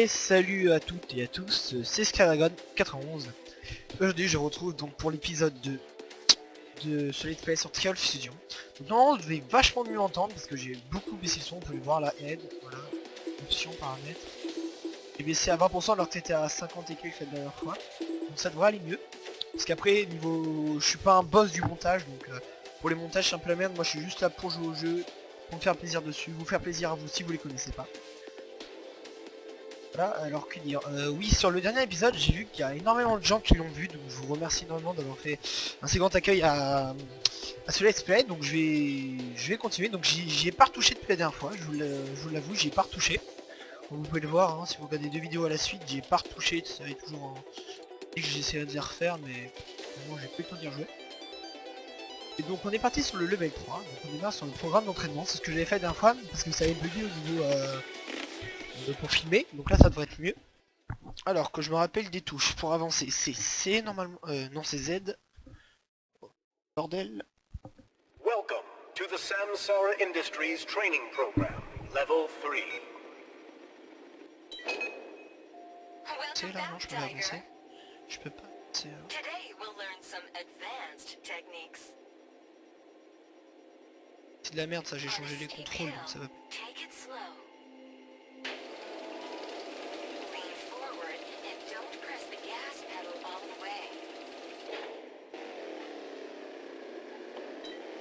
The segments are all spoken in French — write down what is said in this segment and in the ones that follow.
Et salut à toutes et à tous, c'est Scaragon91. Aujourd'hui je retrouve donc pour l'épisode 2 de ce let's play sur Trial Fusion. Donc normalement je vais vachement mieux entendre parce que j'ai beaucoup baissé le son, vous pouvez voir la aide, voilà, option paramètres. J'ai baissé à 20% alors que c'était à 50 et quelques la dernière fois. Donc ça devrait aller mieux. Parce qu'après niveau, je suis pas un boss du montage donc pour les montages c'est un peu la merde, moi je suis juste là pour jouer au jeu, pour me faire plaisir dessus, vous faire plaisir à vous si vous les connaissez pas. Voilà, alors que dire, oui, sur le dernier épisode j'ai vu qu'il y a énormément de gens qui l'ont vu, donc je vous remercie énormément d'avoir fait un si grand accueil à ce let's play. Donc je vais continuer, donc j'y ai pas retouché depuis la dernière fois, je vous l'avoue, j'y ai pas retouché. Donc, vous pouvez le voir, hein, si vous regardez deux vidéos à la suite, j'ai pas retouché, ça va toujours en... j'essaierai de les refaire, mais bon, j'ai plus le temps d'y rejouer. Et donc on est parti sur le level 3, donc on est là sur le programme d'entraînement, c'est ce que j'avais fait la dernière fois, parce que ça avait bugué au niveau pour filmer, donc là ça devrait être mieux. Alors que je me rappelle des touches pour avancer, c'est C normalement, non c'est Z. Bordel. Welcome to the Samsara Industries training program, level 3. C'est là, non, je peux avancer. Je peux pas. C'est de la merde ça, j'ai changé les contrôles donc ça va.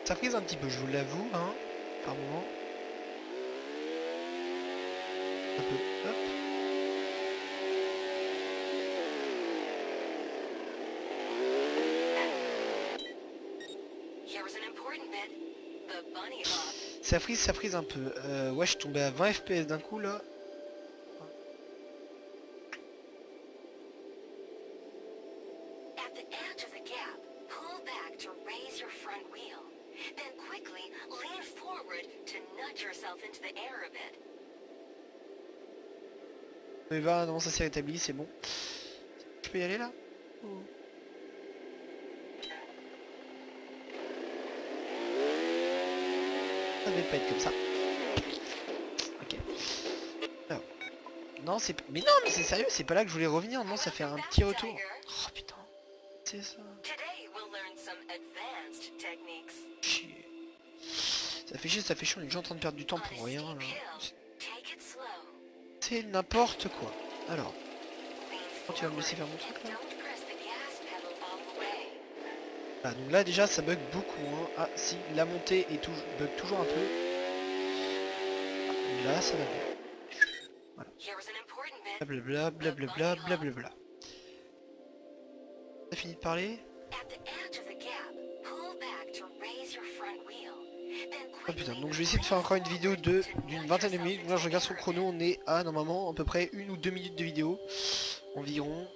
Ça frise un petit peu, je vous l'avoue, hein, par moment. Un peu, hop. Ça frise un peu. Ouais, je suis tombé à 20 FPS d'un coup là. Mais bah non, ça s'est rétabli, c'est bon. Je peux y aller là? Ça devait pas être comme ça. Ok. Alors. Non, c'est... Mais non, mais c'est sérieux, c'est pas là que je voulais revenir. Non, ça fait un petit retour. Oh putain. C'est ça. Chier. Ça fait chier, ça fait chier. On est déjà en train de perdre du temps pour rien là. C'est n'importe quoi. Alors. Quand tu vas me laisser faire mon truc là? Ah, donc là déjà ça bug beaucoup hein. Ah si, la montée est bug toujours un peu. Ah, là ça va bien. Voilà. Blablabla, blablabla, blablabla. T'as fini de parler? Oh putain, donc je vais essayer de faire encore une vidéo d'une vingtaine de minutes. Là je regarde sur le chrono, on est à normalement à peu près 1 ou 2 minutes de vidéo. Environ.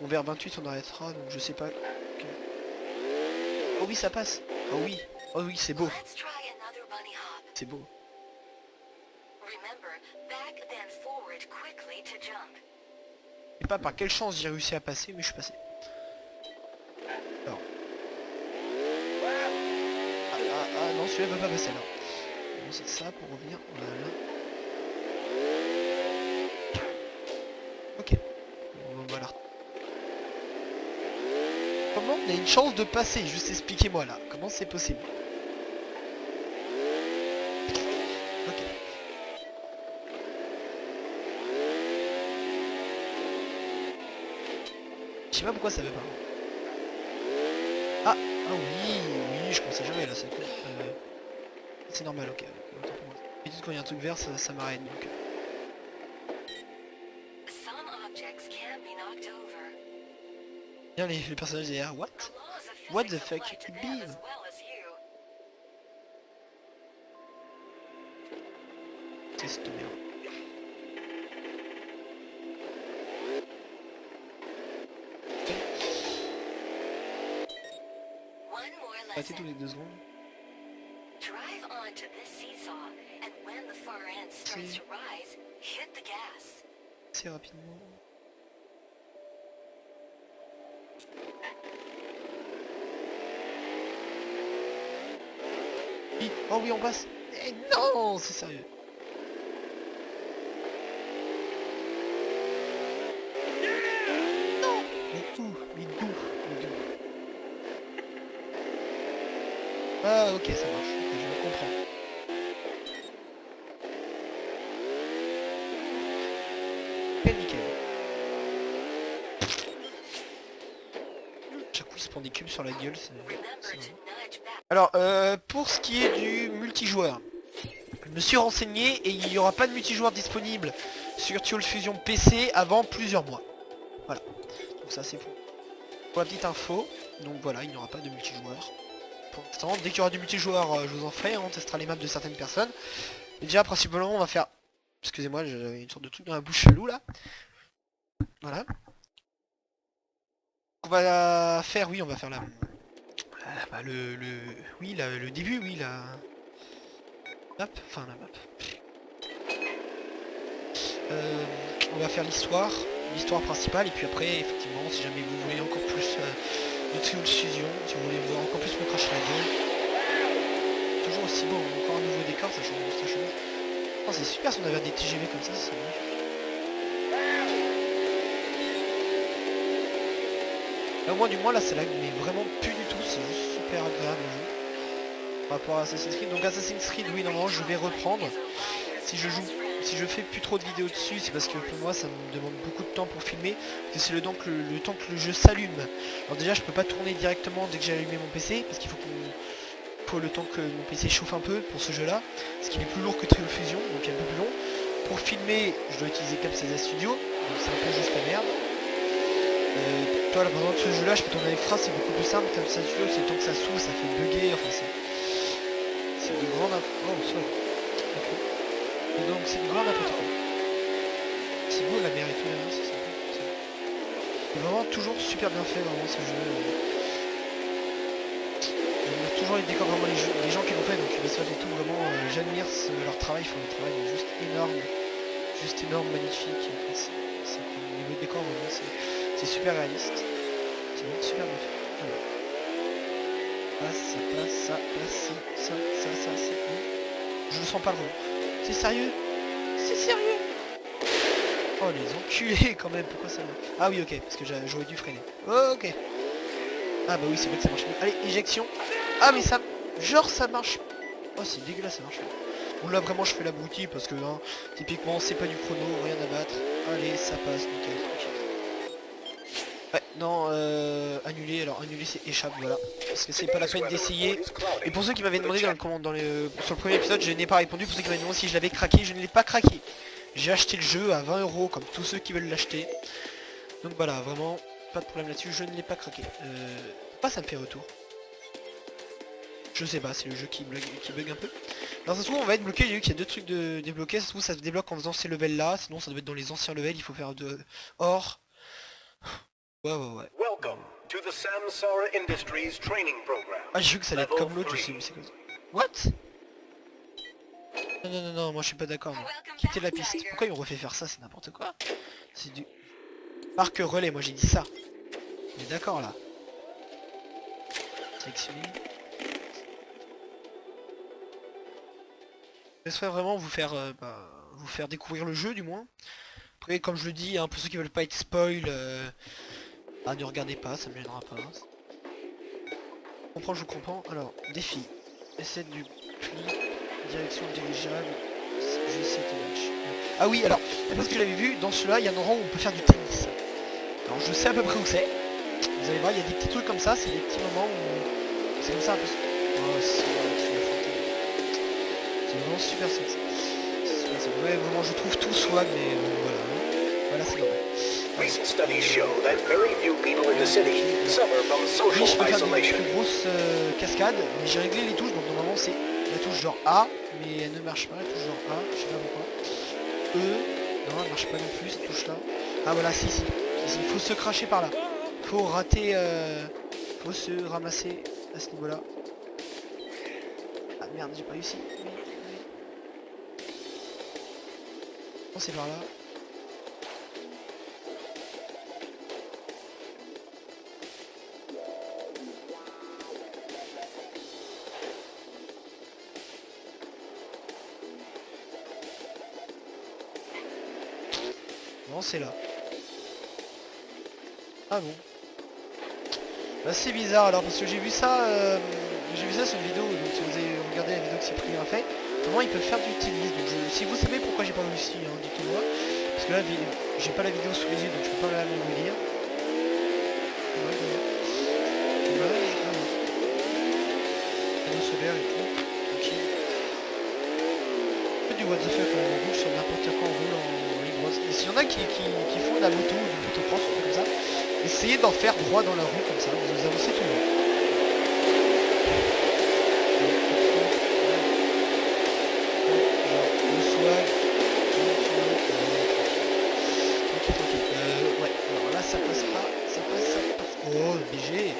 Bon, vers 28 on arrêtera, donc je sais pas. Okay. Oh oui ça passe. Oh oui. Oh oui c'est beau. C'est beau. Je sais pas par quelle chance j'ai réussi à passer, mais je suis passé. Alors. Ah non, celui-là va pas passer là. Bon, c'est ça pour revenir. Voilà. Ok. Bon, voilà. Comment on a une chance de passer? Juste expliquez-moi là. Comment c'est possible? Ok. Je sais pas pourquoi ça veut pas. Ah oui, je pensais jamais là, c'est cool. C'est normal, ok. Quand il y a un truc vert, ça m'arrête donc. Bien les personnages derrière, what? What the fuck? Beam. C'est cette merde. Arrêtez tous les 2 secondes. C'est rapidement. Oh oui, on passe. Eh non, c'est sérieux. Non. Mais d'où. Ah ok, ça marche. Ok, je comprends. Nickel. Chaque coup il se prend des cubes sur la gueule, c'est marrant. Alors, pour ce qui est du multijoueur, je me suis renseigné et il n'y aura pas de multijoueur disponible sur Dual Fusion PC avant plusieurs mois. Voilà. Donc ça c'est pour la petite info. Donc voilà, il n'y aura pas de multijoueur. Pour l'instant, dès qu'il y aura du multijoueur, je vous en ferai, on testera les maps de certaines personnes. Et déjà, principalement, on va faire... Excusez-moi, j'ai une sorte de truc dans la bouche chelou là. Voilà. On va faire, oui, on va faire bah, oui, le début, oui, la map, enfin la map. On va faire l'histoire principale, et puis après, effectivement, si jamais vous voulez encore plus de Triple Fusion, si vous voulez voir encore plus me cracher la gueule, toujours aussi beau, hein, encore un nouveau décor, ça change. Oh, c'est super si on avait des TGV comme ça, c'est magnifique. Là, au moins, du moins, là, c'est là, mais vraiment plus du tout, c'est juste super agréable le jeu. Par rapport à Assassin's Creed. Donc Assassin's Creed, oui, normalement, je vais reprendre. Si je fais plus trop de vidéos dessus, c'est parce que pour moi, ça me demande beaucoup de temps pour filmer. C'est le temps que le jeu s'allume. Alors déjà, je peux pas tourner directement dès que j'ai allumé mon PC, parce qu'il faut le temps que mon PC chauffe un peu pour ce jeu-là. Ce qui est plus lourd que Trial Fusion, donc un peu plus long. Pour filmer, je dois utiliser Camtasia Studio, donc c'est un peu juste la merde. Toi là par exemple ce jeu là je peux tourner avec Phrase, c'est beaucoup plus simple, comme ça tu veux, c'est le temps que ça s'ouvre, ça fait bugger, enfin c'est de grand oh sorry. Okay. Et donc c'est de grand n'importe quoi. C'est beau la mer et tout là, c'est sympa. C'est vraiment toujours super bien fait vraiment ce jeu. J'admire toujours les décors, vraiment les gens qui l'ont fait, donc les et tout, vraiment j'admire leur travail, leur travail est juste énorme, magnifique. Enfin, au niveau de décor vraiment c'est super réaliste. C'est vraiment super bien fait. Alors. Ça passe, ça, c'est bon. Je le sens pas le rond. C'est sérieux? C'est sérieux? Oh les enculés quand même, pourquoi ça... Ah oui ok, parce que j'aurais dû freiner. Oh, ok. Ah bah oui c'est vrai que ça marche mieux. Allez, éjection. Ah mais ça... Genre ça marche... Oh c'est dégueulasse, ça marche pas. Bon là vraiment je fais l'abruti parce que hein, typiquement c'est pas du chrono, rien à battre. Allez ça passe, nickel. Ouais, non, annuler, alors annuler c'est échappe, voilà. Parce que c'est pas la peine d'essayer. Et pour ceux qui m'avaient demandé sur le premier épisode, je n'ai pas répondu. Pour ceux qui m'avaient demandé si je l'avais craqué, je ne l'ai pas craqué. J'ai acheté le jeu à 20 € comme tous ceux qui veulent l'acheter. Donc voilà, vraiment, pas de problème là-dessus, je ne l'ai pas craqué. Pourquoi ça me fait retour? Je sais pas, c'est le jeu qui bug un peu. Alors ça se trouve on va être bloqué, j'ai vu qu'il y a deux trucs de débloquer, ça se trouve ça se débloque en faisant ces levels là, sinon ça doit être dans les anciens levels, il faut faire de or. Ouais. Welcome to the Samsara Industries training program. Ah j'ai vu que ça allait être comme l'autre, je sais mais c'est quoi ça. What? Non, moi je suis pas d'accord. Quitter la piste. Pourquoi ils ont refait faire ça? C'est n'importe quoi. C'est du... Marque relais, moi j'ai dit ça. On est d'accord là. Sélectionner. J'espère vraiment vous faire découvrir le jeu du moins. Après comme je le dis, hein, pour ceux qui veulent pas être spoil, ne regardez pas, ça me gênera pas. Je comprends. Alors, défi. Essai du pli, direction dirigeable. Ah oui, alors, parce que j'avais vu, dans celui-là, il y a un endroit où on peut faire du tennis. Alors je sais à peu près où c'est. Vous allez voir, il y a des petits trucs comme ça, c'est des petits moments où... C'est comme ça un peu... Oh, c'est vraiment super sexy. Ouais, vraiment, je trouve tout swag, mais voilà. Voilà, c'est normal. Recent studies show that very few people in the city suffer from Oui, je social peux faire des isolation. plus grosses cascades, mais j'ai réglé les touches, donc normalement c'est la touche genre A, mais elle ne marche pas, la touche genre A, je sais pas pourquoi. Non, elle marche pas non plus cette touche là. Ah voilà, si, il faut se cracher par là. Faut rater, faut se ramasser à ce niveau là. Ah merde, j'ai pas réussi. Non, c'est par là. Non, c'est là. Ah bon. Bah c'est bizarre alors parce que j'ai vu ça sur une vidéo, donc si vous avez regardé la vidéo que Cyprien a fait, comment ils peuvent faire du tennis. Donc si vous savez pourquoi j'ai pas réussi, hein, dites-moi. Parce que là j'ai pas la vidéo sous les yeux donc je peux pas la vous lire. Ouais, dommage. Panneau solaire et tout. Tranquille. Du what the fuck on roule sur n'importe quoi, on roule en ligne droite. Et s'il y en a qui font de la moto ou du motocross ou comme ça, essayez d'en faire droit dans la rue comme ça, vous avancez tout le monde. Le swag. Tranquille. Ouais, alors là ça passe pas, ça passe. Oh, BG.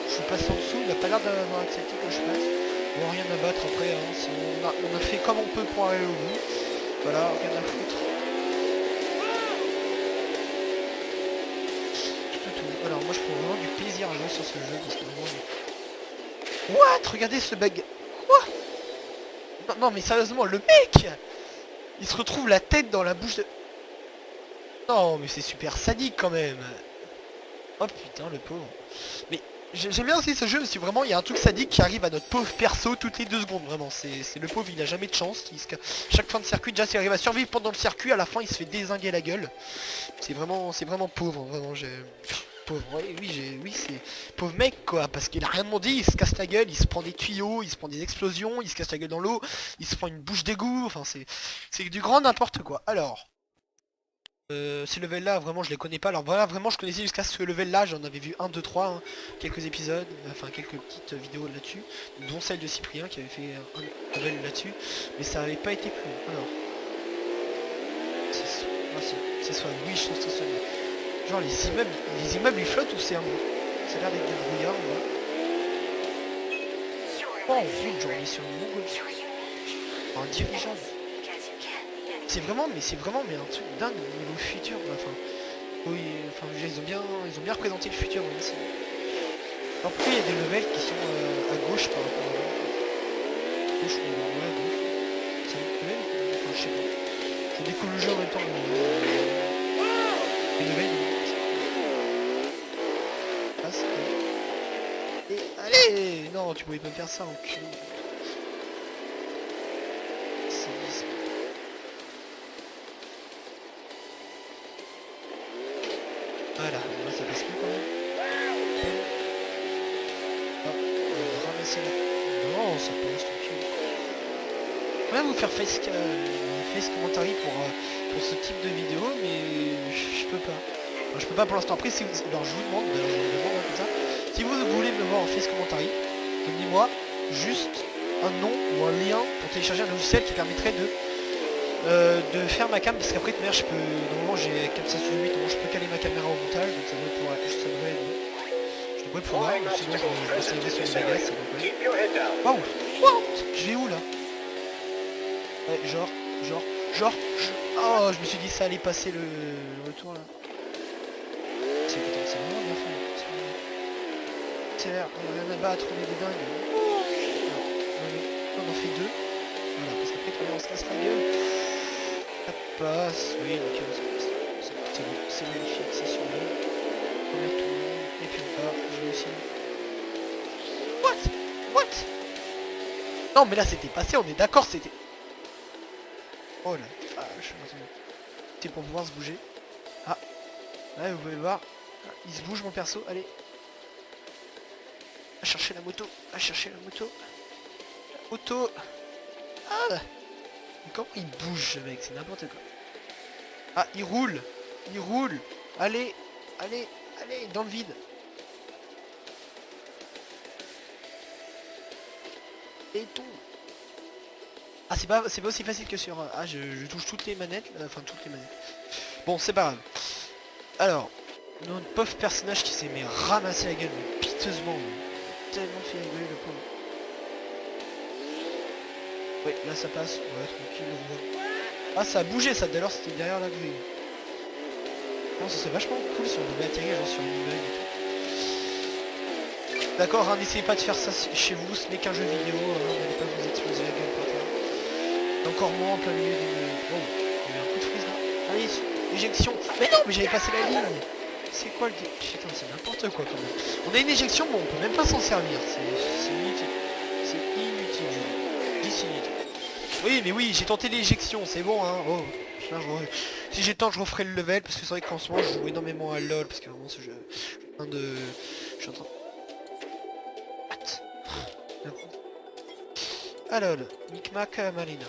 Je suis passé en dessous, il a pas l'air d'avoir accepté que je passe. Bon, rien à battre après, hein, on a fait comme on peut pour aller au bout. Voilà, rien à foutre. Tout. Alors moi je prends vraiment du plaisir à jouer sur ce jeu parce que vraiment... What? Regardez ce bug. Quoi? Non mais sérieusement, le mec il se retrouve la tête dans la bouche de... Non mais c'est super sadique quand même. Oh putain le pauvre. Mais j'aime bien aussi ce jeu parce que vraiment il y a un truc sadique qui arrive à notre pauvre perso toutes les 2 secondes vraiment. C'est le pauvre, il a jamais de chance. Chaque fin de circuit déjà s'il arrive à survivre pendant le circuit, à la fin il se fait dézinguer la gueule. C'est vraiment pauvre, vraiment pauvre, ouais, oui c'est pauvre mec quoi, parce qu'il a rien demandé, il se casse la gueule, il se prend des tuyaux, il se prend des explosions, il se casse la gueule dans l'eau, il se prend une bouche d'égout, enfin c'est du grand n'importe quoi. Alors ces levels là vraiment je les connais pas, alors voilà vraiment je connaissais jusqu'à ce level là, j'en avais vu 1, 2, 3, hein, quelques épisodes, enfin quelques petites vidéos là-dessus, dont celle de Cyprien qui avait fait un level là-dessus, mais ça avait pas été plus long. Alors c'est soit oui je trouve que c'est soit genre les immeubles ils flottent ou c'est un mot? Ça a l'air d'être des brouillards on voit. Oh en vide genre on est sur une montgolfière. Un dirigeable. C'est vraiment mais un truc dingue au niveau futur quoi. Enfin. Oui, enfin ils ont bien représenté le futur dans ici. Alors pourquoi il y a des levels qui sont à gauche par rapport à l'autre? Gauche ou ouais à gauche. C'est un level? Enfin je sais pas. Je découvre le jeu en même temps les levels. Et allez! Non, tu pouvais pas faire ça en cul. Voilà, là ça passe plus quand même. Ah, on va ramasser là. Non, ça passe tranquille. Je vais vous faire face commentary pour ce type de vidéo, mais je peux pas. Enfin, je peux pas pour l'instant. Après, si vous... alors je vous demande, comme ça, si vous voulez me voir en face commentary, donnez-moi juste un nom ou un lien pour télécharger un logiciel qui permettrait de faire ma cam, parce qu'après de manière je peux, normalement j'ai Camtasia Studio 8, je peux caler ma caméra au montage, donc ça devrait pouvoir, je devrais pouvoir, mais sinon je vais essayer sur les bagages, waouh, what? Je vais où là? Ouais, oh je me suis dit ça allait passer le retour là. C'est vraiment bien fait. C'est l'air, on a rien à battre, on est des dingues. On en fait 2. Voilà, parce qu'après on se casse la gueule. Ça passe, oui, nickel, c'est magnifique, c'est sur le. On met tout le monde, et puis là, j'ai aussi. What? Non mais là c'était passé, on est d'accord, c'était. Oh là, ah, je suis maintenant. C'est pour pouvoir se bouger. Ah, là vous pouvez le voir. Il se bouge mon perso, allez. À chercher la moto. Auto. Ah. Comment il bouge ce mec, c'est n'importe quoi. Ah, il roule. Allez, dans le vide. Et tout. Ah, c'est pas aussi facile que sur... Ah, je touche toutes les manettes, enfin toutes les manettes. Bon, c'est pas grave. Alors, notre pauvre personnage qui s'est mais ramassé la gueule, mais piteusement. Tellement fait rigoler le pauvre. Oui, là ça passe. Ouais, tranquille, on voit. Ah, ça a bougé ça, d'ailleurs c'était derrière la grille. Non, ça serait vachement cool si on pouvait atterrir genre sur une immeuble et tout. D'accord, hein, n'essayez pas de faire ça chez vous, ce n'est qu'un jeu vidéo, hein, n'allez pas vous exploser la gueule par terre. Encore moins en plein milieu d'une... Oh, il y a eu un coup de frise là. Allez, éjection. Mais non, mais j'avais passé la ligne. C'est quoi le... Putain, c'est n'importe quoi quand même. On a une éjection, mais on peut même pas s'en servir. C'est inutile. C'est inutile, je dis. 10 inutile. Oui, mais oui, j'ai tenté l'éjection, c'est bon, hein. Oh, putain, si j'ai le temps, je referai le level, parce que c'est vrai qu'en ce moment, je joue énormément à LoL, parce que vraiment, ce jeu... Je suis en train... What? Ah lol, Micmac Marina.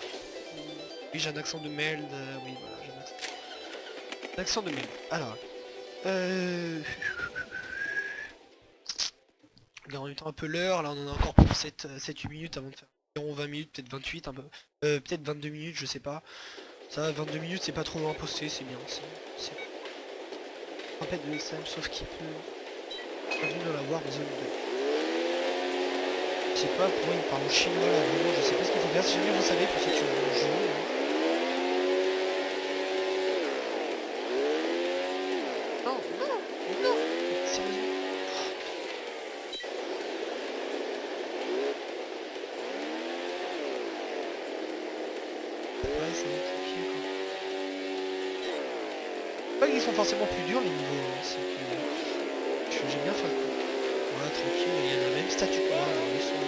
Oui, j'ai un accent de merde, oui, voilà, j'ai un accent de merde. Alors, regarde en même temps un peu l'heure, là on en a encore pour 7-8 minutes avant de faire environ 20 minutes, peut-être 28 un peu. Peut-être 22 minutes, je sais pas. Ça, 22 minutes, c'est pas trop loin posté, c'est bien. C'est un peu de l'extrême, sauf qu'il peut... Bienvenue dans la War Zone 2. Je sais pas pourquoi il parle en chinois là, vraiment, je sais pas ce qu'il faut faire. Si jamais vous savez, pour ceux qui ont le jeu... Non, non, non, sérieusement. Ouais, c'est compliqué quoi. Pas qu'ils sont forcément plus durs les niveaux, hein, c'est que j'aime bien faire le coup. Voilà, tranquille, il y a le même statut que moi, alors, ils sont...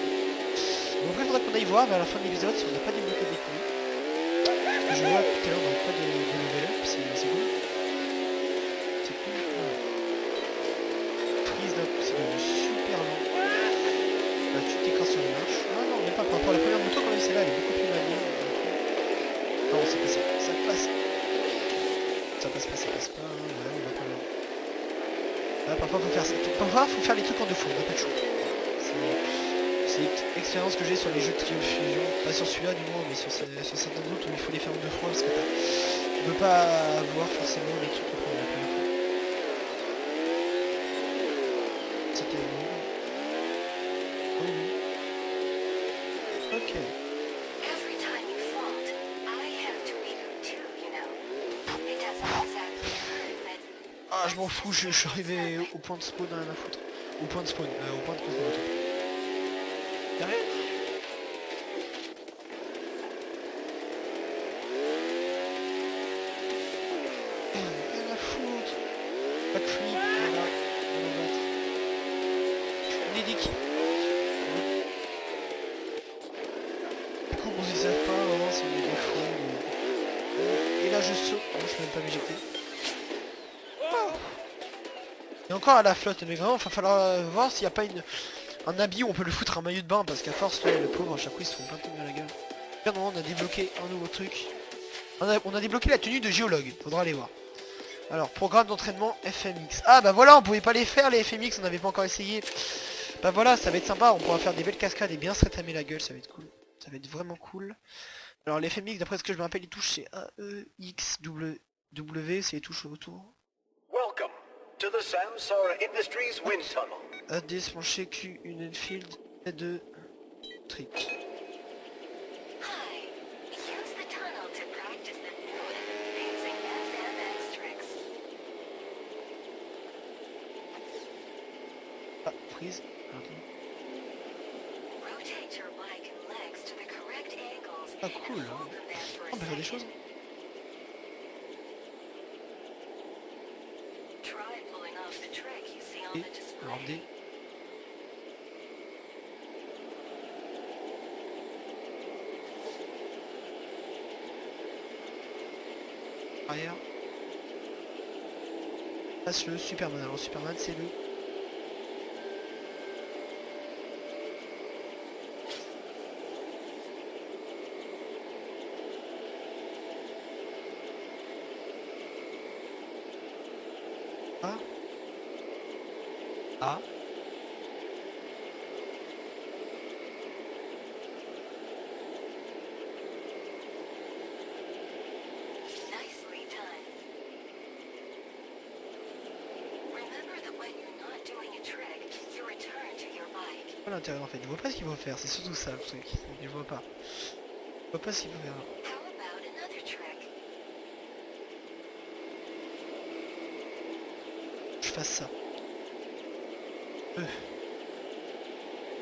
Bon, après, il faudra qu'on aille voir, mais à la fin de l'épisode, si on n'a pas débloqué des coups. Parce que je vois tout à l'heure, on n'a pas de level up, c'est cool. C'est cool. Voilà. Prise d'un coup, c'est devenu super lent. Là, tu t'écrases sur les marches. Ah non, même pas par rapport à la première moto, quand même, celle-là, elle est beaucoup plus manière. Non, c'est pas ça. Ça passe. Ça passe pas, ça passe pas. Ouais, on va pas là. Là, parfois, faut faire ça. Parfois, faut faire les trucs en deux fois, on n'a pas de choix. C'est l'expérience que j'ai sur les jeux de Trial Fusion. Pas sur celui-là, du moins, mais sur certains autres où il faut les faire en deux fois parce que tu peux pas avoir forcément les trucs au premier coup. C'était bon. Oh oui. Ok. Every time you fault, I have to be there too, you know. It doesn't exactly hurt, but Ah, je m'en fous, je suis arrivé au point de spawn, rien à foutre. Au point de spawn, au point de spawn. Y'a rien. Rien à foutre. Backflip, voilà. On va battre. On est dick. Du coup, bon, ils savent pas vraiment si on est des fous. Et là, je saute. Non, je peux même pas m'éjecter. Et encore à la flotte, mais vraiment, il va falloir voir s'il n'y a pas un habit où on peut le foutre un maillot de bain, parce qu'à force, là, le pauvre, à chaque fois, ils se font plein de trucs à la gueule. Bien non, on a débloqué un nouveau truc. On a débloqué la tenue de géologue, faudra aller voir. Alors, programme d'entraînement FMX. Ah bah voilà, on pouvait pas les faire les FMX, on n'avait pas encore essayé. Bah voilà, ça va être sympa, on pourra faire des belles cascades et bien se rétamer la gueule, ça va être cool. Ça va être vraiment cool. Alors les FMX, d'après ce que je me rappelle, les touches c'est A, E, X, W, c'est les touches autour. Welcome to the Samsara Industries wind tunnel. A, D, plancher, Q, une Enfield, E2, trick. hi. Use the tunnel to practice the new and amazing FMX tricks. Ah, prise. Attends. Rotate your bike and legs to the correct angles Ah and cool, hein. hold them there for On a peut faire des second. choses. Try pulling off the trick you see on Et, the alors display. D. Arrière. Passe le Superman. Alors Superman c'est le... A. A. Nicely done. Remember that when you're not doing a trick, you return to your bike. C'est pas l'intérêt en fait, je vois pas ce qu'il faut faire, c'est surtout ça le truc. Je vois pas. Je vois pas ce qu'il faut faire. How about another trick? Je fasse ça.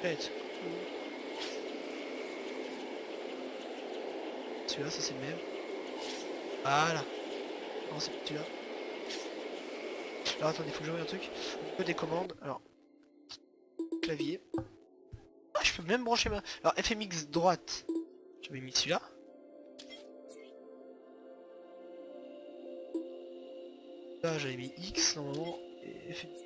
Peut-être. Celui-là, ça c'est le meilleur. Voilà. Non, c'est celui-là. Alors attendez, faut que je regarde un truc. Au niveau des commandes, alors. Clavier. Ah, je peux même brancher ma... Alors FMX droite. J'avais mis celui-là. Là j'avais mis X normalement. Et FMX.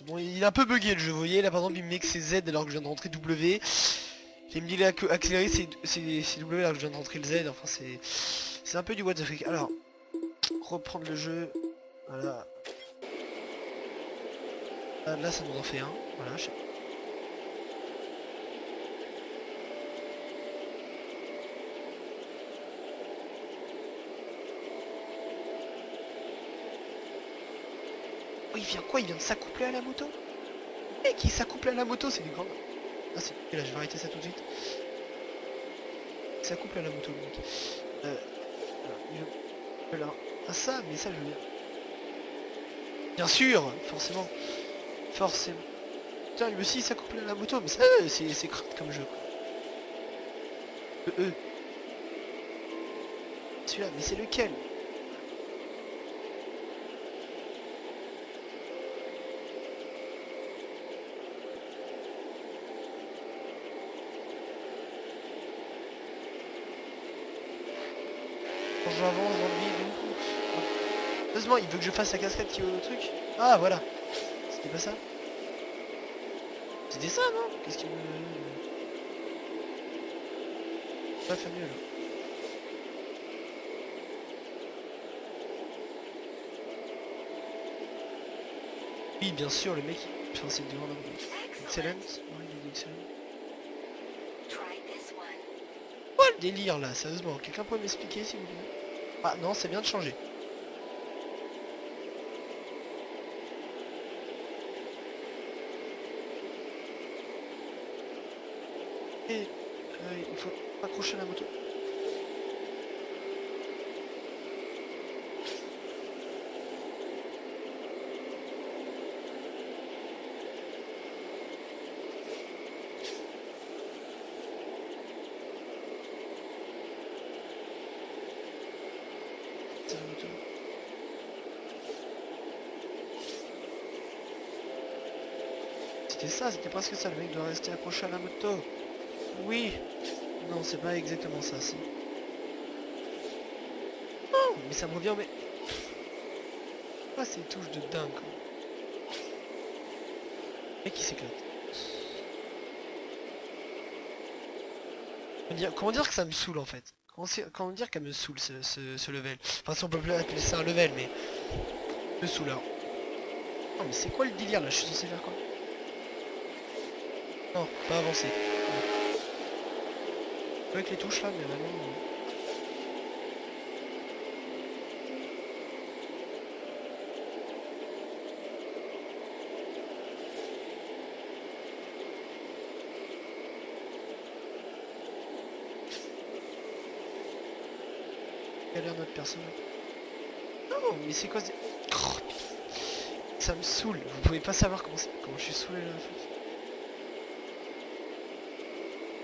Bon, il est un peu bugué le jeu, vous voyez, là par exemple il me met que c'est Z alors que je viens de rentrer W. Il me dit là que accélérer c'est W alors que je viens de rentrer le Z, enfin c'est un peu du what the fuck. Alors, reprendre le jeu, voilà. Là ça nous en fait un, voilà. Oh, il vient quoi? Il vient de s'accoupler à la moto? Et qui s'accouple à la moto, c'est du grand. Ah c'est... Et là je vais arrêter ça tout de suite. Il s'accouple à la moto le mec. Là. Ah ça, mais ça je veux... Bien sûr, forcément. Forcément. Putain, lui aussi il s'accouple à la moto, mais ça c'est crade comme jeu quoi. Celui-là, mais c'est lequel? Quand j'avance dans le vide, heureusement, il veut que je fasse la cascade qui est au truc. Ah voilà. C'était pas ça? C'était ça non? Qu'est-ce qu'il me... Pas fait mieux là. Oui bien sûr le mec, enfin c'est du vraiment excellent. Ouais, il est excellent. Try this one. Quoi le délire là, sérieusement, quelqu'un peut m'expliquer s'il vous plaît? Ah non, c'est bien de changer. Et il faut accrocher la moto. C'est la moto. C'était ça, c'était presque ça, le mec doit rester accroché à la moto. Oui. Non, c'est pas exactement ça, si. Oh, mais ça me revient, mais... Pourquoi ces touches de dingue, quoi. Le mec, il s'éclate. Comment dire que ça me saoule, en fait? Comment dire qu'elle me saoule, ce level? Enfin, si on peut plus appeler ça un level, mais... Le saouleur. Non, mais c'est quoi le délire, là? Je suis censé faire quoi? Non, pas avancer. Ouais. Avec les touches, là, mais vraiment... Quelle est notre personne? Non, mais c'est quoi oh, ça me saoule. Vous pouvez pas savoir comment je suis saoulé là.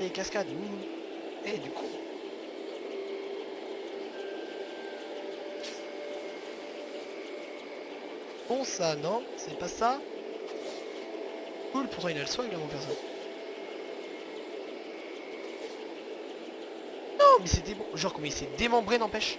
Et cascade. Ouh. Et du coup. Bon ça, non? C'est pas ça? Cool, pourtant il a le swag là mon perso. Non mais c'était bon. Genre comment il s'est démembré n'empêche.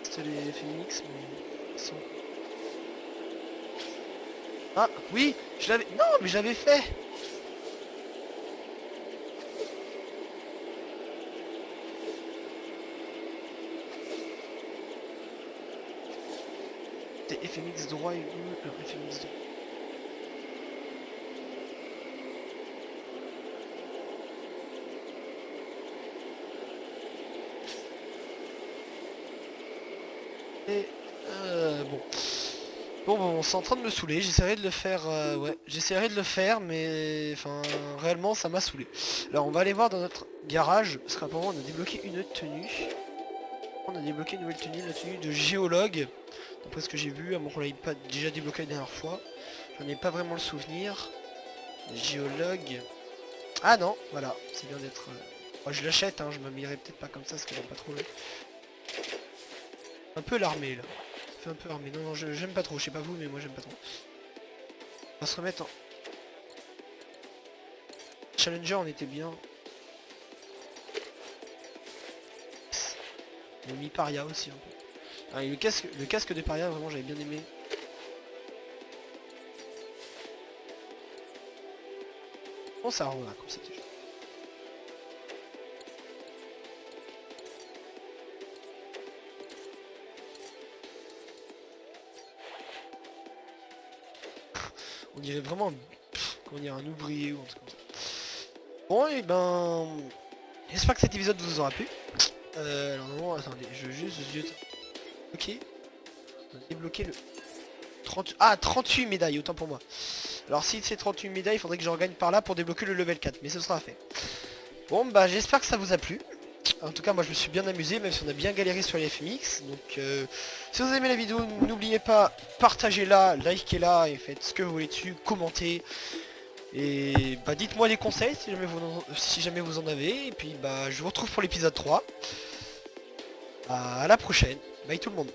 C'était les Phoenix mais ils sont... Ah oui, je l'avais... Non mais je l'avais fait. C'était FMX droit et FMX droit. Et bon. Bon, c'est en train de me saouler, j'essaierai de le faire, ouais, j'essaierai de le faire, mais, enfin, réellement, ça m'a saoulé. Alors, on va aller voir dans notre garage, parce qu'apparemment, on a débloqué une tenue. On a débloqué une nouvelle tenue, la tenue de géologue. D'après ce que j'ai vu, à moins qu'on l'ait pas déjà débloqué la dernière fois. J'en ai pas vraiment le souvenir. Géologue. Ah non, voilà, c'est bien d'être... Moi, je l'achète, hein, je m'habillerai peut-être pas comme ça, parce que j'aime pas trop le... Un peu l'armée, là. Ça fait un peu armée. Non, non, j'aime pas trop, je sais pas vous, mais moi j'aime pas trop. On va se remettre en... Challenger, on était bien. On a mis Paria aussi un peu. Ah, et le casque de Paria, vraiment j'avais bien aimé. Bon ça rend là comme c'était. On dirait vraiment comment dire, un ouvrier ou un truc comme ça. Bon et ben j'espère que cet épisode vous aura plu. Alors non, attendez, je veux juste ok. On a débloqué le 30... Ah 38 médailles, autant pour moi. Alors si c'est 38 médailles, il faudrait que j'en gagne par là pour débloquer le level 4, mais ce sera fait. Bon bah j'espère que ça vous a plu. En tout cas moi je me suis bien amusé, même si on a bien galéré sur les FMX. Donc si vous avez aimé la vidéo, n'oubliez pas, partagez-la, likez-la et faites ce que vous voulez dessus, commentez. Et bah dites-moi des conseils si jamais vous en avez. Et puis bah je vous retrouve pour l'épisode 3. À la prochaine. Bye tout le monde.